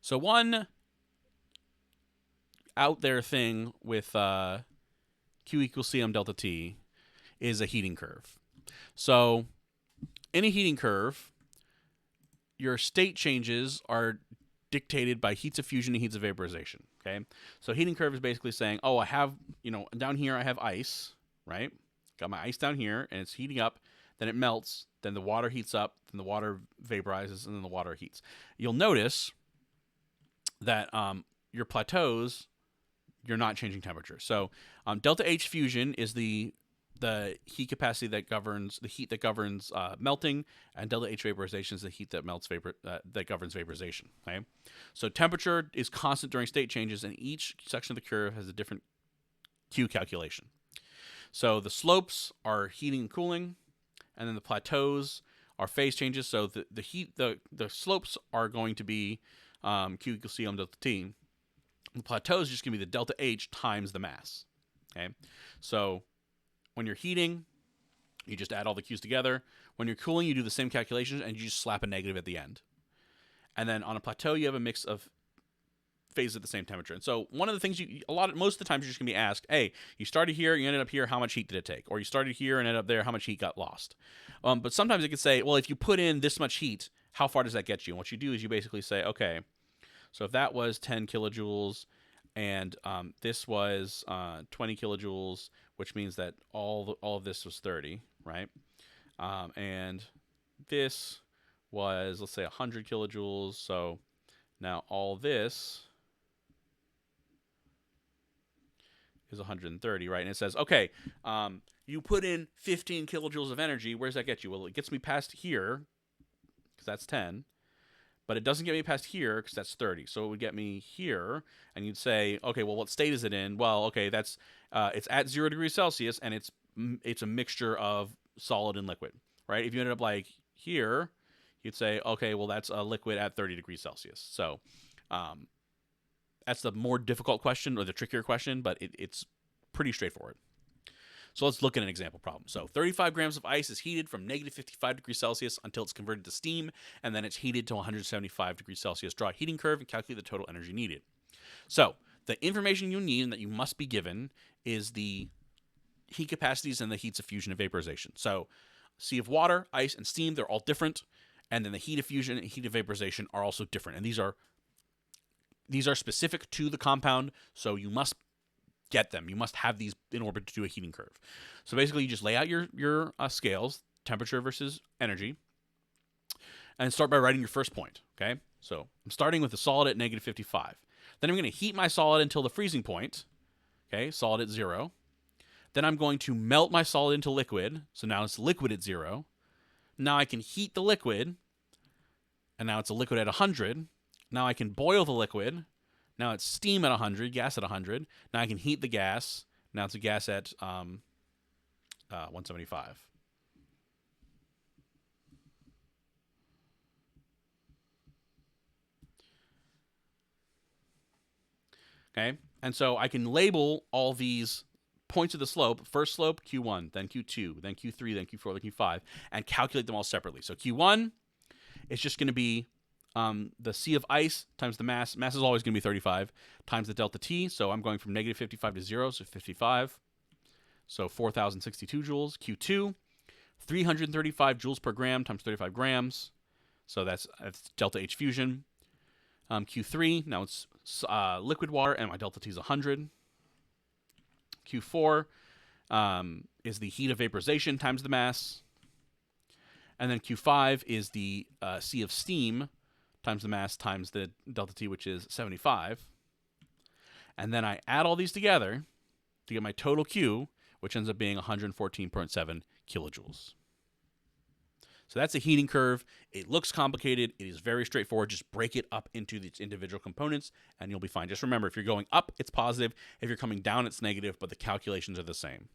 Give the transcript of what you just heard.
So one out there thing with Q equals Cm delta T is a heating curve. So in a heating curve, your state changes are dictated by heats of fusion and heats of vaporization. Okay, so heating curve is basically saying, oh, I have, down here I have ice, right? Got my ice down here, and it's heating up. Then it melts. Then the water heats up. Then the water vaporizes, and then the water heats. You'll notice that your plateaus, you're not changing temperature. So delta H fusion is the heat capacity that governs the heat that governs melting, and delta H vaporization is the heat that that governs vaporization. Okay, so temperature is constant during state changes, and each section of the curve has a different Q calculation. So the slopes are heating and cooling, and then the plateaus are phase changes. So the slopes are going to be Q equals Cm delta T. The plateau is just going to be the delta H times the mass. Okay, so when you're heating, you just add all the Q's together. When you're cooling, you do the same calculations, and you just slap a negative at the end. And then on a plateau, you have a mix of phases at the same temperature. And so one of the things most of the times you're just going to be asked, hey, you started here, you ended up here, how much heat did it take? Or you started here and ended up there, how much heat got lost? But sometimes it could say, well, if you put in this much heat, how far does that get you? And what you do is you basically say, okay, so if that was 10 kilojoules and this was 20 kilojoules, which means that all of this was 30, right? And this was, let's say, 100 kilojoules. So now all this is 130, right? And it says, okay, you put in 15 kilojoules of energy. Where does that get you? Well, it gets me past here, because that's 10. But it doesn't get me past here, because that's 30. So it would get me here, and you'd say, okay, well, what state is it in? Well, okay, that's it's at 0 degrees Celsius, and it's a mixture of solid and liquid, right? If you ended up like here, you'd say, okay, well, that's a liquid at 30 degrees Celsius. So that's the more difficult question, or the trickier question, but it's pretty straightforward. So let's look at an example problem. So 35 grams of ice is heated from negative 55 degrees Celsius until it's converted to steam, and then it's heated to 175 degrees Celsius. Draw a heating curve and calculate the total energy needed. So the information you need and that you must be given is the heat capacities and the heats of fusion and vaporization. So sea of water, ice, and steam, they're all different, and then the heat of fusion and heat of vaporization are also different. And these are specific to the compound, so you must get them. You must have these in order to do a heating curve. So basically, you just lay out your scales, temperature versus energy, and start by writing your first point. Okay, so I'm starting with the solid at negative 55. Then I'm going to heat my solid until the freezing point. Okay, solid at 0. Then I'm going to melt my solid into liquid. So now it's liquid at 0. Now I can heat the liquid, and now it's a liquid at 100. Now I can boil the liquid. Now it's steam at 100, gas at 100. Now I can heat the gas. Now it's a gas at 175. Okay, and so I can label all these points of the slope. First slope, Q1, then Q2, then Q3, then Q4, then Q5, and calculate them all separately. So Q1 is just going to be the sea of ice times the mass. Mass is always going to be 35 times the delta T. So I'm going from negative 55 to 0, so 55. So 4,062 joules. Q2, 335 joules per gram times 35 grams. So that's delta H fusion. Q3, now it's liquid water, and my delta T is 100. Q4 is the heat of vaporization times the mass. And then Q5 is the sea of steam times the mass times the delta T, which is 75. And then I add all these together to get my total Q, which ends up being 114.7 kilojoules. So that's a heating curve. It looks complicated. It is very straightforward. Just break it up into its individual components, and you'll be fine. Just remember, if you're going up, it's positive. If you're coming down, it's negative, but the calculations are the same.